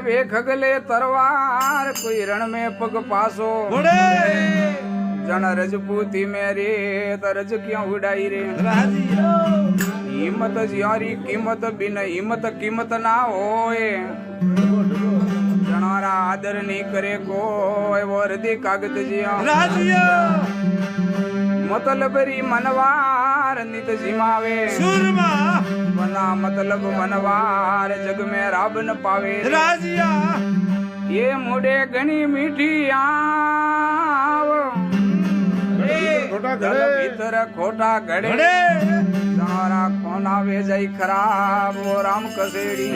वे खगले तरवार कोई रण में पग पासो जन रजपूती मेरे तरज क्यों उड़ाई रे हिम्मत जियारी कीमत बिन हिम्मत कीमत ना होए जनारा आदर नहीं करे कोई वर्दी कागज जिया मतलब री मनवार नित जिमावे बना मतलब मनवार जग में राब न पावे ये मुड़े घनी मीठी आव भीतर खोटा घड़े सारा खोना वे जाई खराब वो राम कसेड़ी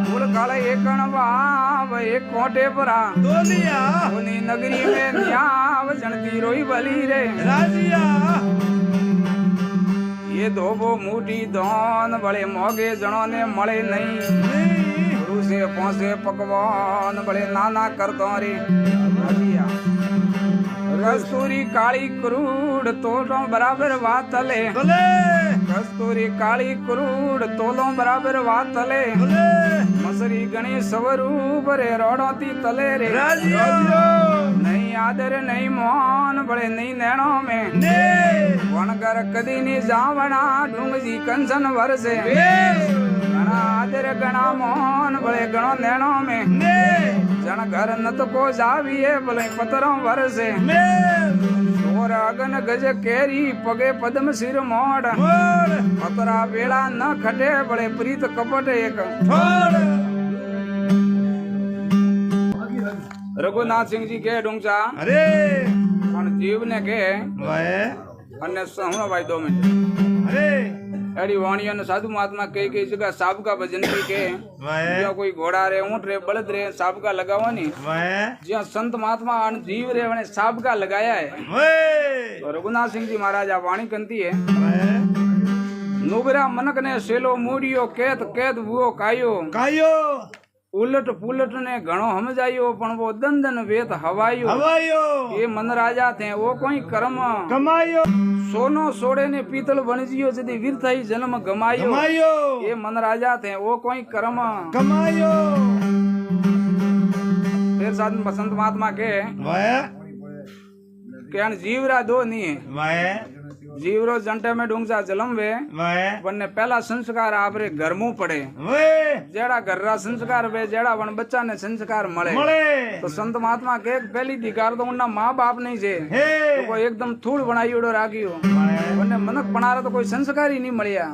फूल काले एक वाव एक कोटे परा उनी नगरी में न्याव जनती रोई बली रे ये धोबो मूठी धन बड़े मोगे जणों ने मळे नहीं गुरु से पहुंचे पकवान बड़े नाना कर दो रे कस्तूरी काली क्रूड तोलो बराबर वातले कस्तूरी काली क्रूड तोलो बराबर वातले मसरी गणी स्वरूप रे रोड़ोती तले रे नहीं आदर नहीं मोहन बड़े नहीं नैणों में वनकर कदी नहीं जावना ढूंग जी कंसन वरसे घना आदर घना मोहन बड़े गणो नैणों में जन घर न तो को जाविए भले पतरों वरसे और अगन गज केरी पगे पद्म सिर मोड़ पतरा बेड़ा न खटे बड़े प्रीत कपट एक रघुनाथ सिंह जी के डूंचा अरे जीव ने के अन्य सुनो भाई 2 मिनट अरे एडी वाणियों ने साधु महात्मा कई जगह साब का भजन भी के जो कोई घोड़ा रे ऊंट रे बलद रे साब का लगावा नी जो संत महात्मा अन जीव रे वने साब का लगाया है तो रघुनाथ सिंह जी महाराज आ वाणी कंती है नुबरा मनक ने सेलो मूडियो केत केत वो कायो उलट पुलट ने घणो हमजायो पण वो दंदन वेत हवायो ये मन राजा थे वो कोई कर्म कमायो सोनो सोड़े ने पीतल बनजियो जदी वीरथाई जन्म गमायो ये मन राजा थे वो कोई कर्म कमायो फिर साधन बसंत महात्मा के जीवरा 2 नहीं जीवरो जंटे में डूंगसा जलम वे वने पहला संस्कार आपरे घर मुंह पड़े जेड़ा घर संस्कार वे जेड़ा वन बच्चा ने संस्कार मळे तो संत महात्मा के पहली धिकार तो उन्ना माँ बाप नहीं छे तो कोई एकदम थूड़ बनाईड़ो राखियो वने मनक बनारा तो कोई संस्कार ही नहीं मळ्या।